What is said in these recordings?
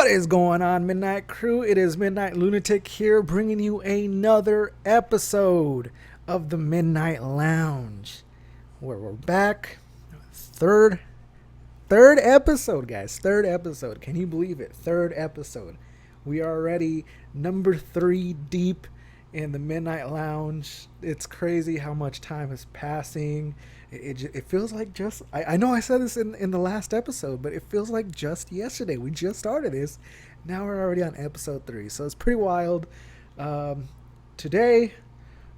What is going on, Midnight Crew? It is Midnight Lunatic here, bringing you another episode of the Midnight Lounge, where we're back. Third episode, guys. Third episode. Can you believe it? Third episode. We are already number 3 deep in the Midnight Lounge. It's crazy how much time is passing. It feels like just I know I said this in the last episode, but it feels like just yesterday. We just started this. Now we're already on episode 3, so it's pretty wild. Today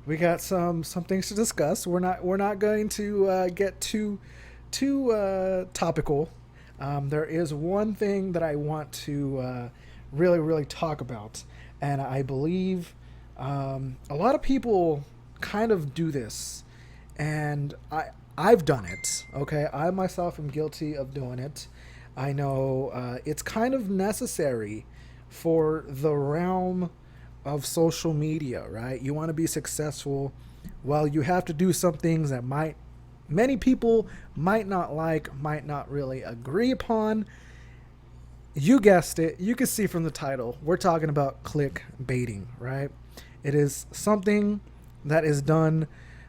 we got some things to discuss. We're not going to get too topical. There is one thing that I want to really talk about, and I believe a lot of people kind of do this, and I've done it. Okay, I myself am guilty of doing it. I know it's kind of necessary for the realm of social media, right? You want to be successful. Well, you have to do some things that many people might not like, might not really agree upon. You guessed it. You can see from the title. We're talking about clickbaiting, right? It is something that is done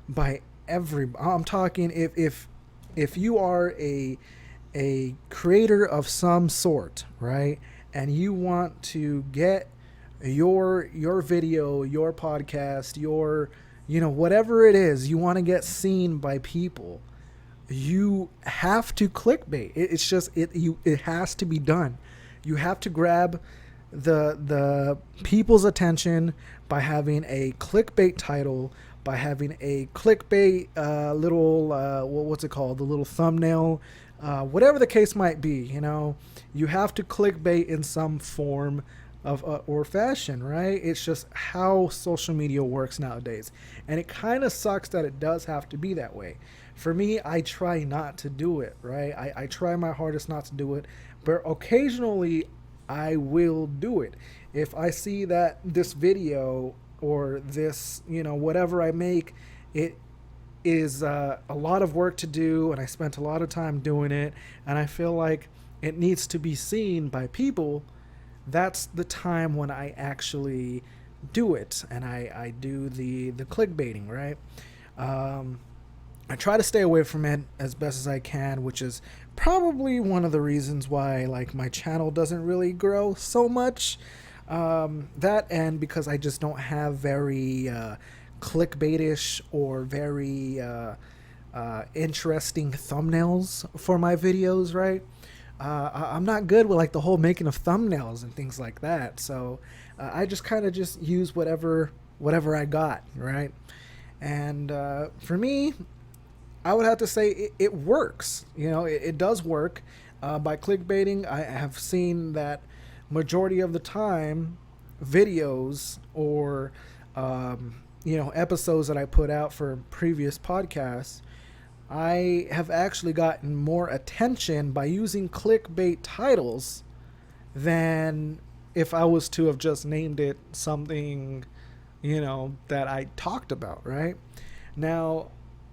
by I'm talking if you are a creator of some sort, right? And you want to get your video, your podcast, your whatever it is, you want to get seen by people, you have to clickbait. It has to be done. You have to grab the people's attention by having a clickbait title, by having a clickbait little what's it called, the little thumbnail, whatever the case might be. You have to clickbait in some form of or fashion, right? It's just how social media works nowadays, and it kind of sucks that it does have to be that way. For me, I try not to do it, right? I try my hardest not to do it, but occasionally I will do it. If I see that this video or this, whatever I make, it is a lot of work to do, and I spent a lot of time doing it, and I feel like it needs to be seen by people, that's the time when I actually do it, and I do the clickbaiting, right? I try to stay away from it as best as I can, which is probably one of the reasons why my channel doesn't really grow so much. That, and because I just don't have very clickbaitish or very interesting thumbnails for my videos, right? I'm not good with the whole making of thumbnails and things like that, so I just kind of just use whatever I got, right? And for me, I would have to say it works. It does work. By clickbaiting, I have seen that majority of the time, videos or episodes that I put out for previous podcasts, I have actually gotten more attention by using clickbait titles than if I was to have just named it something that I talked about, right? Now,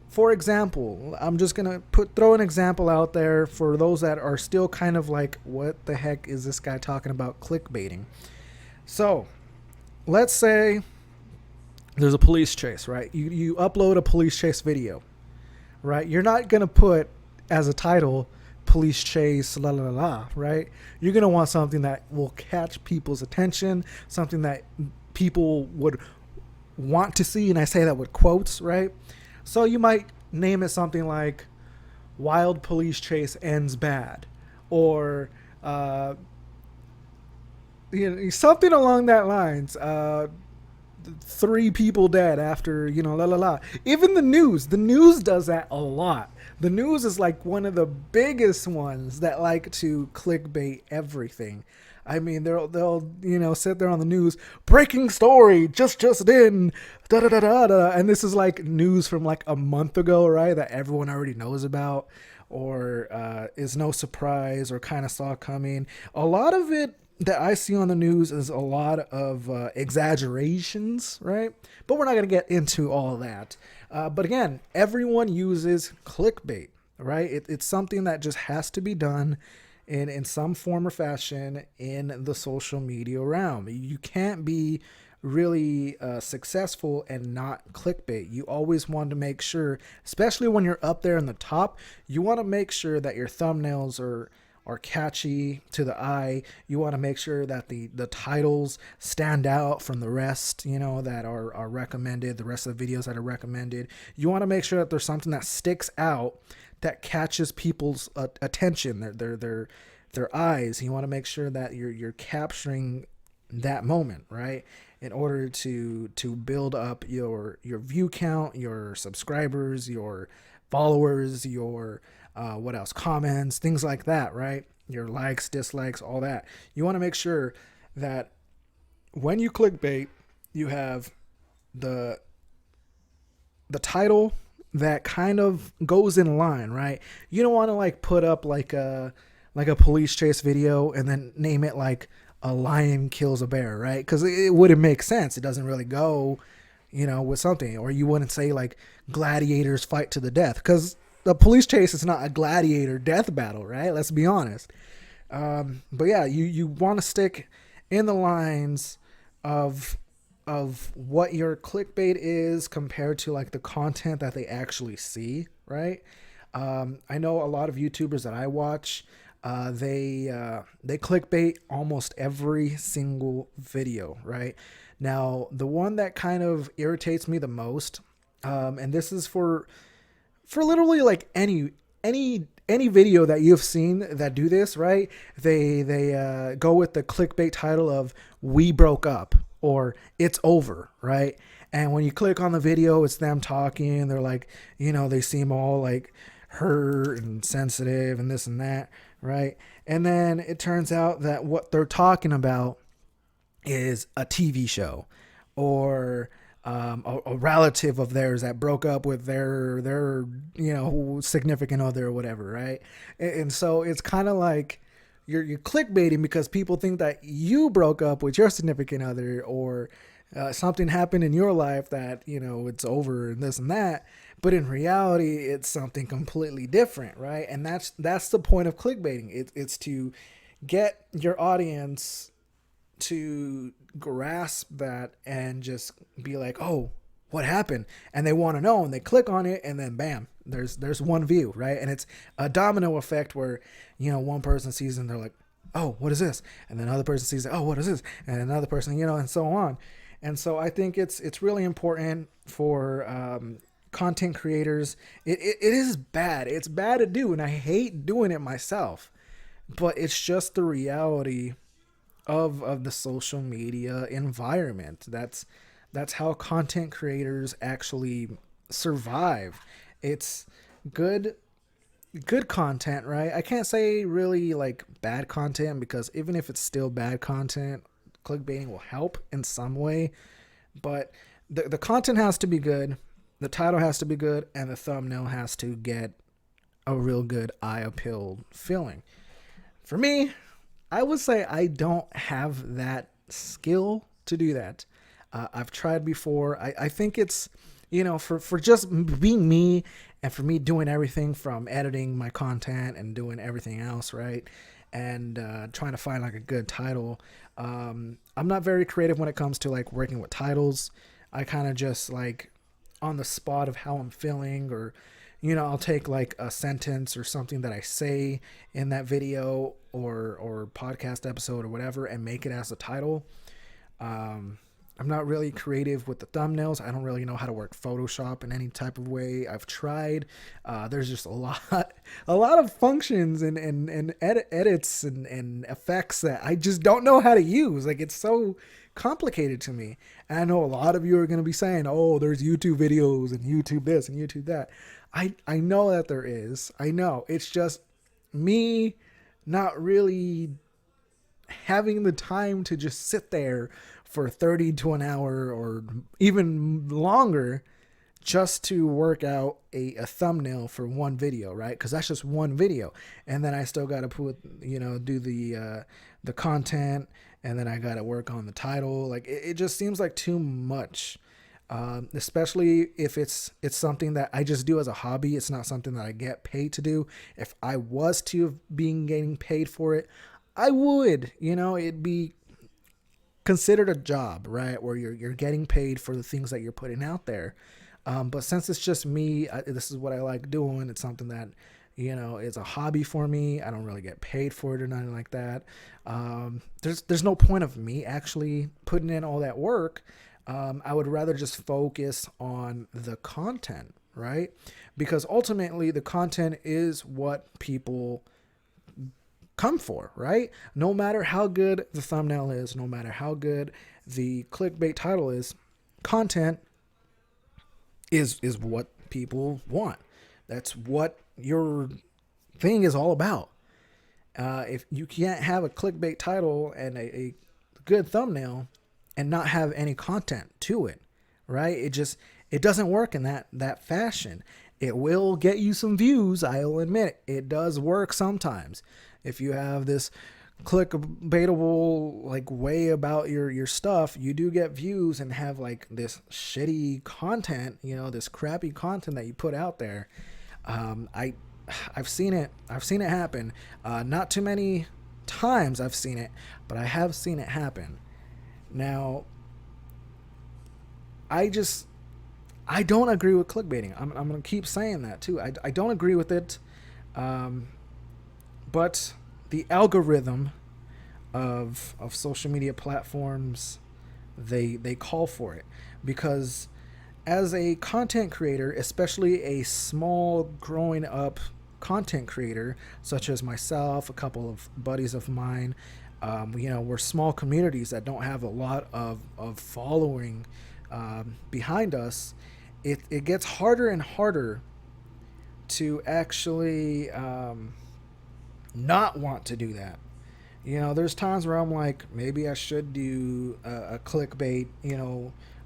for example, I'm just gonna throw an example out there for those that are still kind of like, what the heck is this guy talking about clickbaiting? So, let's say there's a police chase, right? You upload a police chase video, right? You're not gonna put as a title police chase la la la, right? You're gonna want something that will catch people's attention, something that people would want to see, and I say that with quotes, right? So you might name it something like "Wild Police Chase Ends Bad," or something along that lines. 3 people dead after la la la. Even the news does that a lot. The news is one of the biggest ones that like to clickbait everything. I mean, they'll sit there on the news, breaking story, just in, da da da da da, and this is news from a month ago, right? That everyone already knows about, or is no surprise, or kind of saw coming. A lot of it that I see on the news is a lot of exaggerations, right? But we're not going to get into all of that. But again, everyone uses clickbait, right? It's something that just has to be done. in some form or fashion in the social media realm. You can't be really successful and not clickbait. You always want to make sure, especially when you're up there in the top, you want to make sure that your thumbnails are catchy to the eye. You want to make sure that the titles stand out from the rest, that are recommended, the rest of the videos that are recommended. You want to make sure that there's something that sticks out that catches people's attention, their eyes. You want to make sure that you're capturing that moment, right? In order to build up your view count, your subscribers, your followers, your what else? Comments, things like that, right? Your likes, dislikes, all that. You want to make sure that when you clickbait, you have the title that kind of goes in line, right? You don't want to like put up like a police chase video and then name it like a lion kills a bear, right? Because it wouldn't make sense. It doesn't really go, with something. Or you wouldn't say like gladiators fight to the death, because the police chase is not a gladiator death battle, right? Let's be honest. But yeah, you want to stick in the lines of what your clickbait is compared to like the content that they actually see, right? I know a lot of YouTubers that I watch, they clickbait almost every single video, right? Now, the one that kind of irritates me the most, and this is for literally like any video that you've seen that do this, right? They go with the clickbait title of "We broke up" or "It's over," right? And when you click on the video, it's them talking. They're like, they seem all like hurt and sensitive and this and that, right? And then it turns out that what they're talking about is a TV show or a relative of theirs that broke up with their significant other or whatever, right? And so it's kind of like you're clickbaiting because people think that you broke up with your significant other, or something happened in your life that it's over and this and that. But in reality, it's something completely different, right? And that's the point of clickbaiting. It's to get your audience to grasp that and just be like, oh, what happened? And they want to know, and they click on it, and then bam, there's one view, right? And it's a domino effect where one person sees it and they're like, oh, what is this? And then another person sees it, oh, what is this? And another person, and so on. And so I think it's really important for content creators. It is bad. It's bad to do, and I hate doing it myself. But it's just the reality of the social media environment. That's how content creators actually survive. It's good content, right? I can't say really like bad content, because even if it's still bad content, clickbaiting will help in some way. But the content has to be good, the title has to be good, and the thumbnail has to get a real good eye appeal feeling. For me, I would say I don't have that skill to do that. I've tried before. I think it's, for just being me, and for me doing everything from editing my content and doing everything else, right? And trying to find like a good title. I'm not very creative when it comes to like working with titles. I kind of just like on the spot of how I'm feeling, or I'll take like a sentence or something that I say in that video or podcast episode or whatever and make it as a title. I'm not really creative with the thumbnails. I don't really know how to work Photoshop in any type of way. I've tried. There's just a lot of functions and edits and effects that I just don't know how to use. Like, it's so complicated to me. And I know a lot of you are going to be saying, oh, there's YouTube videos and YouTube this and YouTube that. I know that there is. I know. It's just me not really having the time to just sit there for 30 to an hour or even longer just to work out a thumbnail for one video, right? Because that's just one video. And then I still got to do the content, and then I got to work on the title. Like, it just seems like too much. Especially if it's something that I just do as a hobby. It's not something that I get paid to do. If I was to being getting paid for it, I would. It'd be considered a job, right? Where you're getting paid for the things that you're putting out there. But since it's just me, this is what I like doing. It's something that is a hobby for me. I don't really get paid for it or nothing like that. There's no point of me actually putting in all that work. I would rather just focus on the content, right? Because ultimately, the content is what people come for, right? No matter how good the thumbnail is, no matter how good the clickbait title is, content is what people want. That's what your thing is all about. If you can't have a clickbait title and a good thumbnail and not have any content to it, right? It doesn't work in that fashion. It will get you some views. I'll admit it does work sometimes. If you have this clickbaitable like way about your stuff, you do get views and have like this shitty content, this crappy content that you put out there. I've seen it happen. Not too many times I've seen it, but I have seen it happen. Now, I don't agree with clickbaiting. I'm gonna keep saying that too. I don't agree with it. But the algorithm of social media platforms, they call for it, because as a content creator, especially a small growing up content creator such as myself, a couple of buddies of mine, we're small communities that don't have a lot of following behind us. It gets harder and harder to actually not want to do that. There's times where I'm like, maybe I should do a clickbait,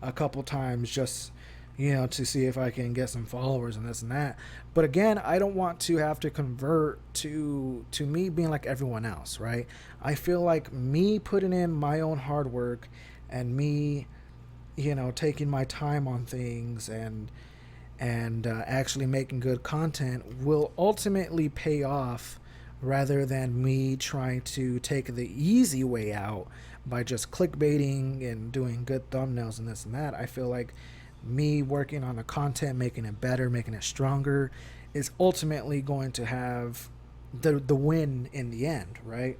a couple times just, to see if I can get some followers and this and that. But again, I don't want to have to convert to me being like everyone else, right? I feel like me putting in my own hard work and me, taking my time on things and actually making good content will ultimately pay off, rather than me trying to take the easy way out by just clickbaiting and doing good thumbnails and this and that. I feel like me working on the content, making it better, making it stronger, is ultimately going to have the win in the end, right?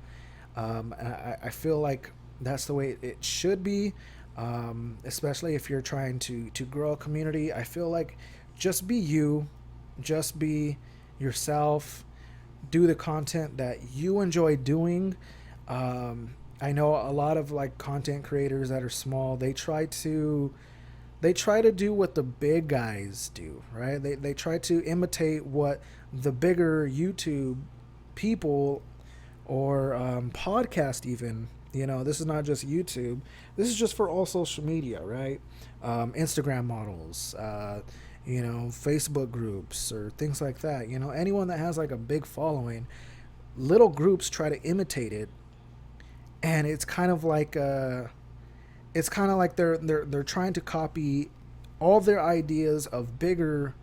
I feel like that's the way it should be, especially if you're trying to grow a community. I feel like just be you, just be yourself, do the content that you enjoy doing. I know a lot of like content creators that are small, they try to do what the big guys do, right? They try to imitate what the bigger YouTube people or podcast even. This is not just YouTube. This is just for all social media, right? Instagram models, Facebook groups or things like that. Anyone that has like a big following, little groups try to imitate it, and it's kind of like they're trying to copy all their ideas of bigger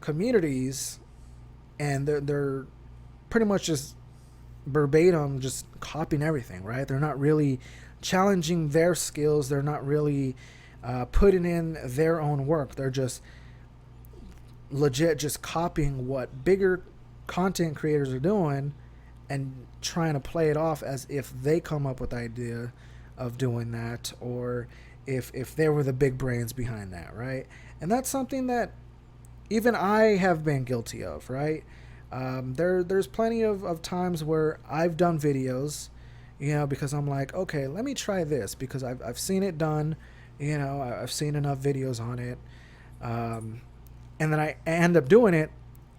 communities, and they're pretty much just verbatim just copying everything, right? They're not really challenging their skills. They're not really putting in their own work. They're just legit just copying what bigger content creators are doing and trying to play it off as if they come up with the idea of doing that, or if they were the big brains behind that, right? And that's something that even I have been guilty of, right? There's plenty of times where I've done videos, because I'm like, okay, let me try this because I've seen it done, I've seen enough videos on it, and then I end up doing it,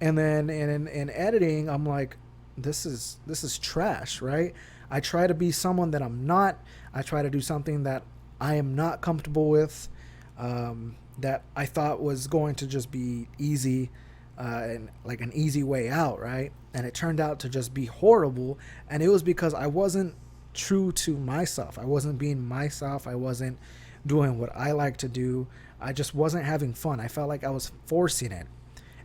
and then in editing, I'm like, this is trash, right? I try to be someone that I'm not. I try to do something that I am not comfortable with, that I thought was going to just be easy, and like an easy way out, right? And it turned out to just be horrible, and it was because I wasn't true to myself. I wasn't being myself. I wasn't doing what I like to do. I just wasn't having fun. I felt like I was forcing it.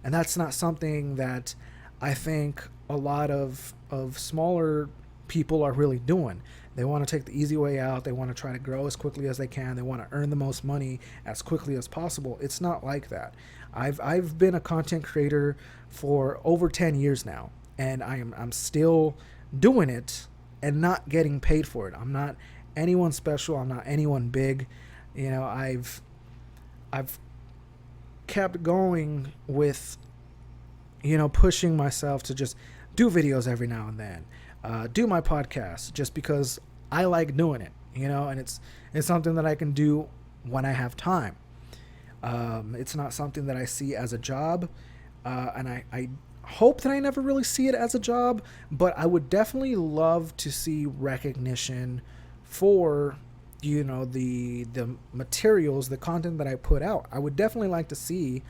And that's not something that I think a lot of smaller people are really doing. They want to take the easy way out. They want to try to grow as quickly as they can. They want to earn the most money as quickly as possible. It's not like that. I've been a content creator for over 10 years now, and I'm still doing it and not getting paid for it. I'm not anyone special. I'm not anyone big. You know, I've kept going with, pushing myself to just do videos every now and then, do my podcast just because I like doing it, and it's something that I can do when I have time. It's not something that I see as a job, and I hope that I never really see it as a job, but I would definitely love to see recognition for the materials, the content that I put out. I would definitely like to see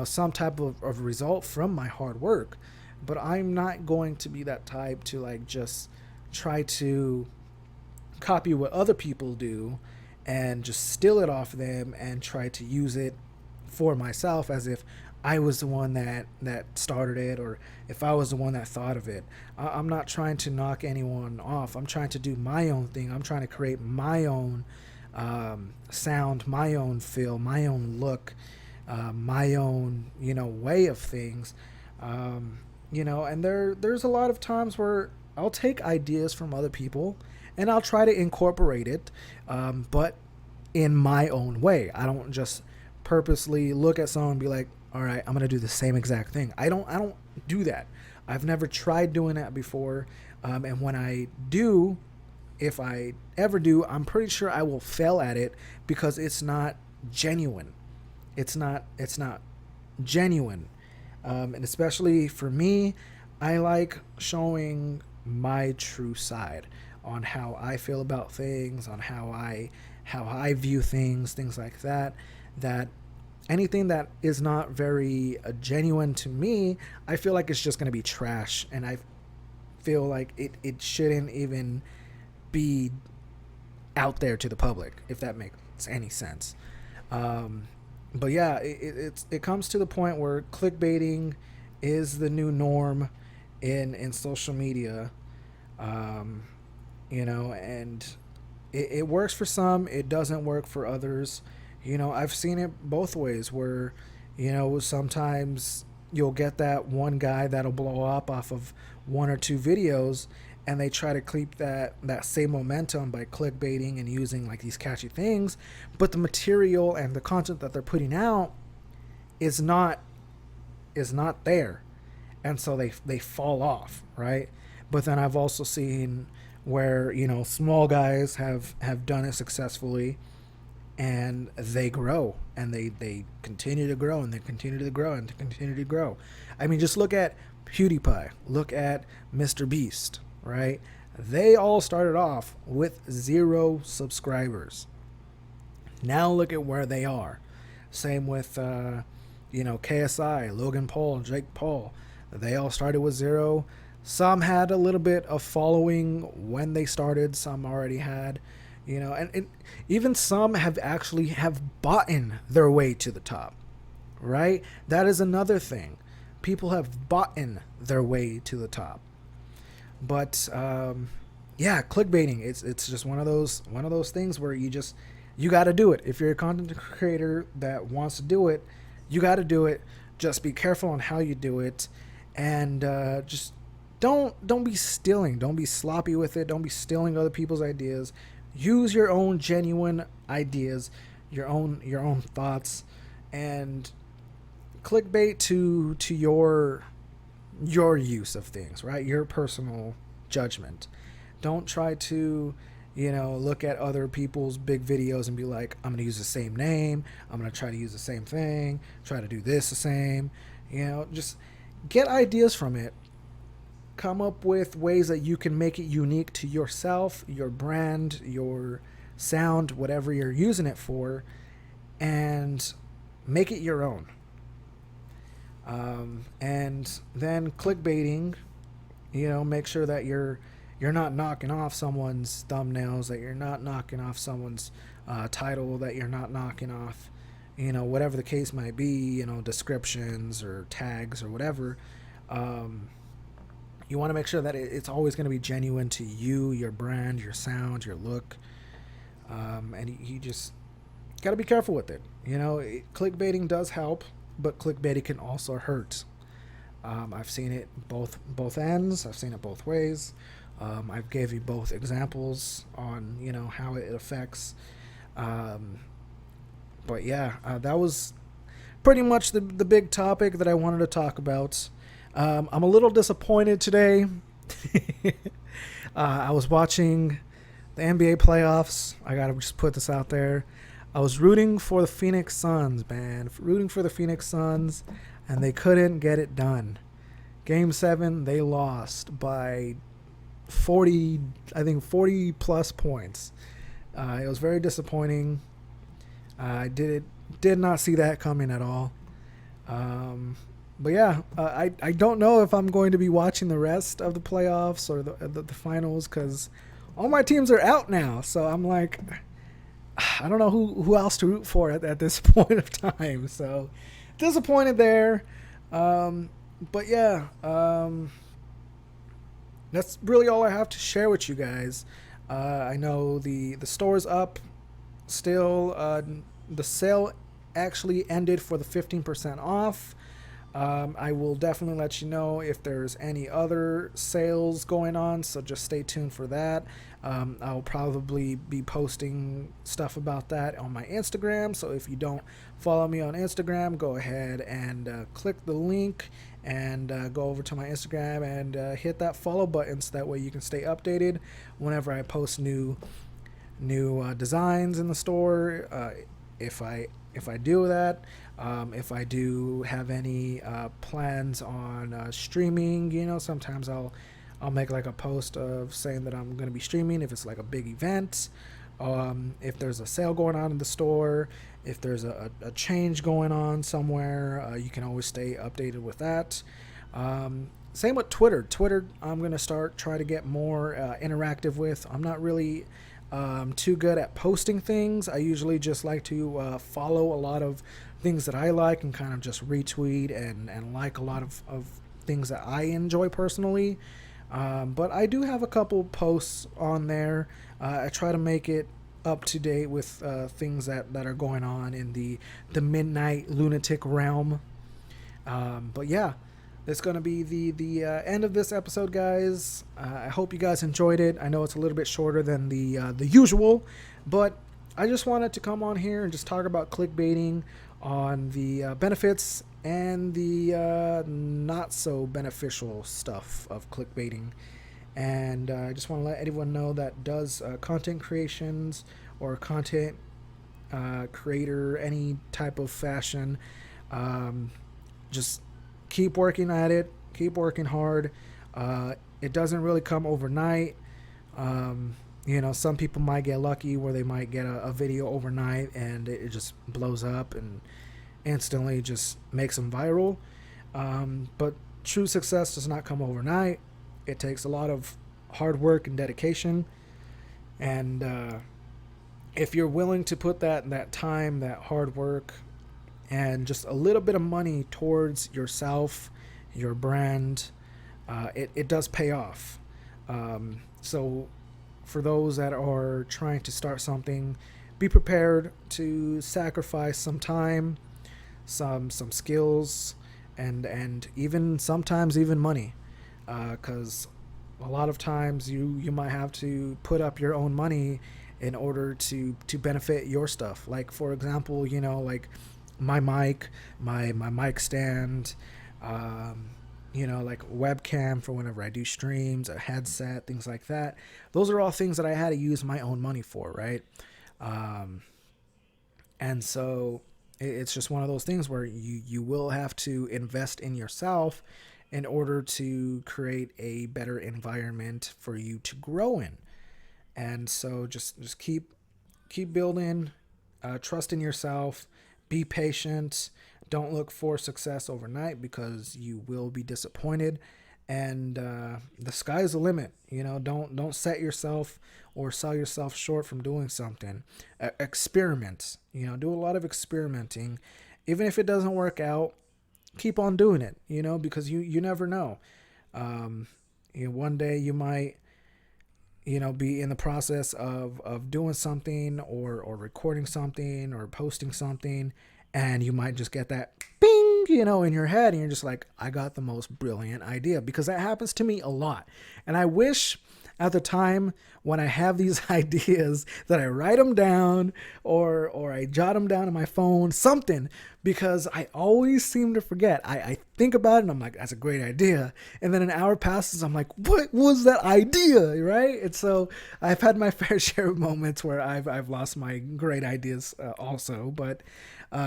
some type of result from my hard work, but I'm not going to be that type to like just try to copy what other people do and just steal it off them and try to use it for myself as if I was the one that started it, or if I was the one that thought of it. I'm not trying to knock anyone off. I'm trying to do my own thing. I'm trying to create my own sound, my own feel, my own look, my own way of things. And there's a lot of times where I'll take ideas from other people and I'll try to incorporate it, but in my own way. I don't just purposely look at someone and be like, all right, I'm gonna do the same exact thing. I don't do that. I've never tried doing that before, and when I do, if I ever do, I'm pretty sure I will fail at it because it's not genuine. It's not genuine, and especially for me, I like showing my true side on how I feel about things, on how I view things like that. That anything that is not very genuine to me, I feel like it's just going to be trash, and I feel like it shouldn't even be out there to the public, if that makes any sense. But yeah, it comes to the point where clickbaiting is the new norm in social media, and it works for some, it doesn't work for others. I've seen it both ways where, sometimes you'll get that one guy that'll blow up off of one or two videos, and they try to keep that same momentum by clickbaiting and using like these catchy things, but the material and the content that they're putting out is not there, and so they fall off, right? But then I've also seen where small guys have done it successfully, and they grow, and they continue to grow, and they continue to grow, and continue to grow. I mean, just look at PewDiePie, look at Mr. Beast, right? They all started off with 0 subscribers. Now look at where they are. Same with KSI, Logan Paul, Jake Paul. They all started with 0. Some had a little bit of following when they started, some already had, and even some have bought their way to the top, right? That is another thing. People have bought their way to the top. But yeah, clickbaiting, it's just one of those things where you got to do it. If you're a content creator that wants to do it, you got to do it. Just be careful on how you do it, and just don't be stealing. Don't be sloppy with it. Don't be stealing other people's ideas. Use your own genuine ideas, your own thoughts, and clickbait to your use of things, right? Your personal judgment. Don't try to, look at other people's big videos and be like, I'm going to use the same name. I'm going to try to use the same thing, try to do this the same. Just get ideas from it. Come up with ways that you can make it unique to yourself, your brand, your sound, whatever you're using it for, and make it your own. And then clickbaiting, make sure that you're not knocking off someone's thumbnails, that you're not knocking off someone's title, that you're not knocking off, whatever the case might be, descriptions or tags or whatever. Um, you want to make sure that it's always going to be genuine to you, your brand, your sound, your look, and you just got to be careful with it. Clickbaiting does help, but clickbaiting can also hurt. I've seen it both ends. I've seen it both ways. I've gave you both examples on how it affects. Um, but yeah, that was pretty much the big topic that I wanted to talk about. I'm a little disappointed today. I was watching the NBA playoffs. I gotta just put this out there. I was rooting for the Phoenix Suns, man. Rooting for the Phoenix Suns, and they couldn't get it done. Game 7, they lost by 40, I think 40 plus points. It was very disappointing. I did not see that coming at all. But yeah, I don't know if I'm going to be watching the rest of the playoffs or the finals, because all my teams are out now. So I'm like, I don't know who else to root for at this point of time. So disappointed there. But yeah, that's really all I have to share with you guys. I know the store's up still. The sale actually ended for the 15% off. I will definitely let you know if there's any other sales going on, so just stay tuned for that. I'll probably be posting stuff about that on my Instagram, so if you don't follow me on Instagram, go ahead and click the link and go over to my Instagram and hit that follow button, so that way you can stay updated whenever I post new designs in the store. If I do that, if I do have any plans on streaming, sometimes I'll make like a post of saying that I'm going to be streaming if it's like a big event. If there's a sale going on in the store, if there's a change going on somewhere, you can always stay updated with that. Same with Twitter. Twitter, I'm going to try to get more interactive with. I'm not really too good at posting things. I usually just like to follow a lot of things that I like and kind of just retweet and like a lot of things that I enjoy personally. But I do have a couple posts on there. I try to make it up to date with things that are going on in the midnight lunatic realm. But yeah, it's going to be the end of this episode, guys. I hope you guys enjoyed it. I know it's a little bit shorter than the usual, but I just wanted to come on here and just talk about clickbaiting, on the benefits and the not so beneficial stuff of clickbaiting. And I just want to let everyone know that does content creations or content creator, any type of fashion, just keep working at it, keep working hard. It doesn't really come overnight. Some people might get lucky where they might get a video overnight and it just blows up and instantly just makes them viral. But true success does not come overnight. It takes a lot of hard work and dedication. And if you're willing to put that time, that hard work, and just a little bit of money towards yourself, your brand, it does pay off. So for those that are trying to start something, be prepared to sacrifice some time, some skills, and even sometimes even money, because a lot of times you might have to put up your own money in order to benefit your stuff. Like for example, like my mic, my mic stand, like webcam for whenever I do streams, a headset, things like that. Those are all things that I had to use my own money for, right? And so it's just one of those things where you will have to invest in yourself in order to create a better environment for you to grow in. And so just keep building, trust in yourself, be patient. Don't look for success overnight because you will be disappointed. and the sky's the limit. Don't set yourself or sell yourself short from doing something. Experiment. Do a lot of experimenting. Even if it doesn't work out, keep on doing it. Because you never know. One day you might be in the process of doing something or recording something or posting something, and you might just get that bing, in your head, and you're just like, I got the most brilliant idea, because that happens to me a lot. And I wish at the time when I have these ideas that I write them down or I jot them down on my phone, something, because I always seem to forget. I think about it and I'm like, that's a great idea. And then an hour passes, I'm like, what was that idea, right? And so I've had my fair share of moments where I've lost my great ideas also. But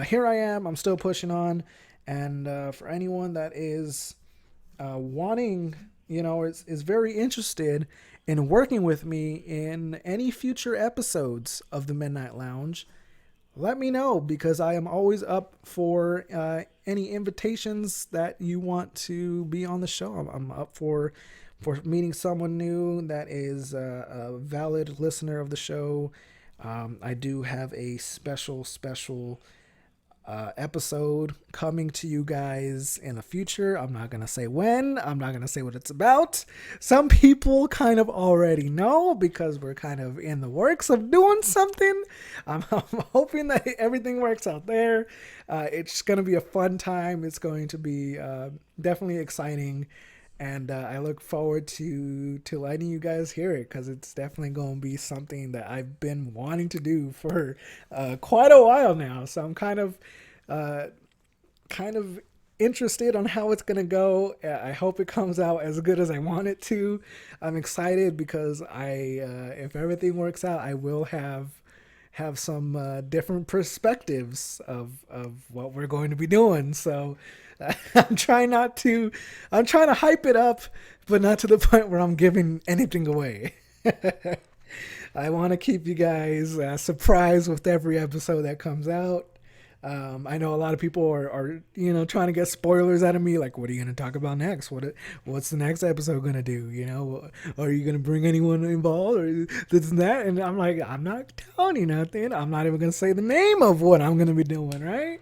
here I am, I'm still pushing on. And for anyone that is wanting, is very interested in working with me in any future episodes of the Midnight Lounge, let me know, because I am always up for any invitations that you want to be on the show. I'm up for meeting someone new that is a valid listener of the show. I do have a special episode coming to you guys in the future. I'm not going to say when. I'm not going to say what it's about. Some people kind of already know, because we're kind of in the works of doing something. I'm hoping that everything works out there. It's going to be a fun time. It's going to be definitely exciting. And I look forward to letting you guys hear it, because it's definitely going to be something that I've been wanting to do for quite a while now. So I'm kind of interested on how it's going to go. I hope it comes out as good as I want it to. I'm excited because if everything works out, I will have some different perspectives of what we're going to be doing. So I'm trying to hype it up, but not to the point where I'm giving anything away. I want to keep you guys surprised with every episode that comes out. I know a lot of people are trying to get spoilers out of me, like, what are you going to talk about next? What's the next episode going to do? Are you going to bring anyone involved or this and that? And I'm like, I'm not telling you nothing. I'm not even going to say the name of what I'm going to be doing, right?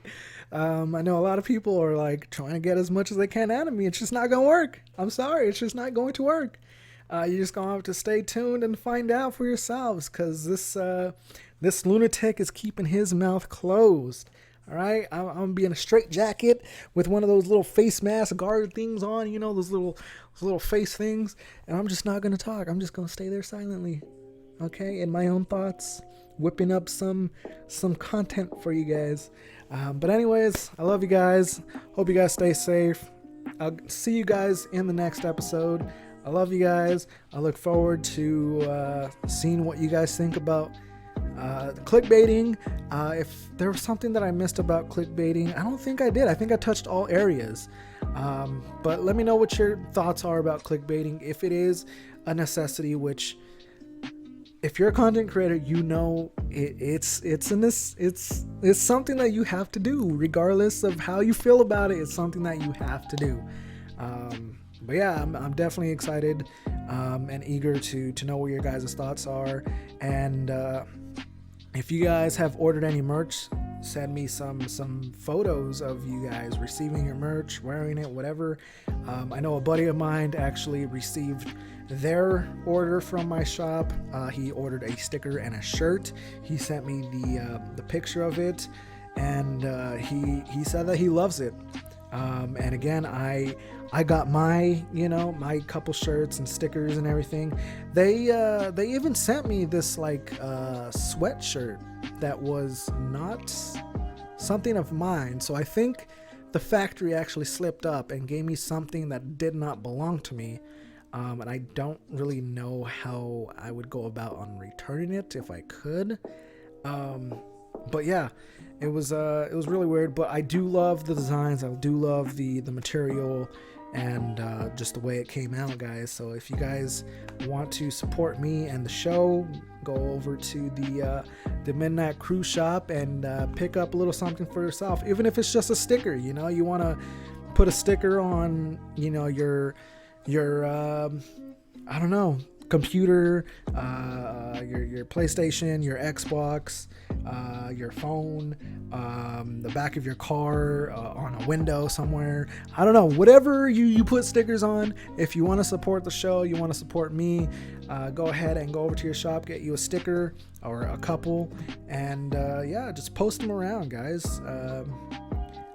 I know a lot of people are like trying to get as much as they can out of me. It's just not going to work. I'm sorry. It's just not going to work. You're just going to have to stay tuned and find out for yourselves, because this lunatic is keeping his mouth closed. All right, I'm going to be in a straight jacket with one of those little face mask guard things on, those little face things, and I'm just not going to talk. I'm just going to stay there silently, okay, in my own thoughts, whipping up some content for you guys. But anyways, I love you guys. Hope you guys stay safe. I'll see you guys in the next episode. I love you guys. I look forward to seeing what you guys think about clickbaiting. If there was something that I missed about clickbaiting, I don't think I did. I think I touched all areas. But let me know what your thoughts are about clickbaiting. If it is a necessity, which, if you're a content creator, it's something that you have to do, regardless of how you feel about it. It's something that you have to do. But yeah, I'm definitely excited and eager to know what your guys' thoughts are. And if you guys have ordered any merch, send me some photos of you guys receiving your merch, wearing it, whatever. I know a buddy of mine actually received their order from my shop. He ordered a sticker and a shirt. He sent me the picture of it, and he said that he loves it. And again, I got my couple shirts and stickers and everything. They even sent me this sweatshirt that was not something of mine. So I think the factory actually slipped up and gave me something that did not belong to me. And I don't really know how I would go about on returning it if I could. But yeah, it was really weird. But I do love the designs. I do love the material and just the way it came out, guys. So if you guys want to support me and the show, go over to the Midnight Crew shop and pick up a little something for yourself, even if it's just a sticker. You want to put a sticker on your your I don't know, computer, your PlayStation, your Xbox, your phone, the back of your car, on a window somewhere. I don't know, whatever you put stickers on. If you want to support the show, you want to support me, go ahead and go over to your shop, get you a sticker or a couple, and yeah, just post them around, guys.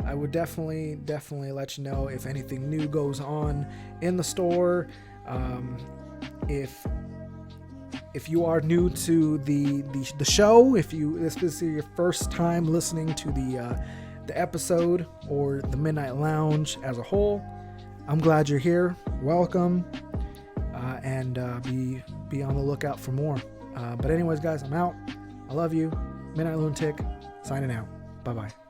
I would definitely let you know if anything new goes on in the store. If you are new to the show, if this is your first time listening to the episode or the Midnight Lounge as a whole, I'm glad you're here. Welcome, and be on the lookout for more. But anyways, guys, I'm out. I love you. Midnight Lunatic signing out. Bye bye.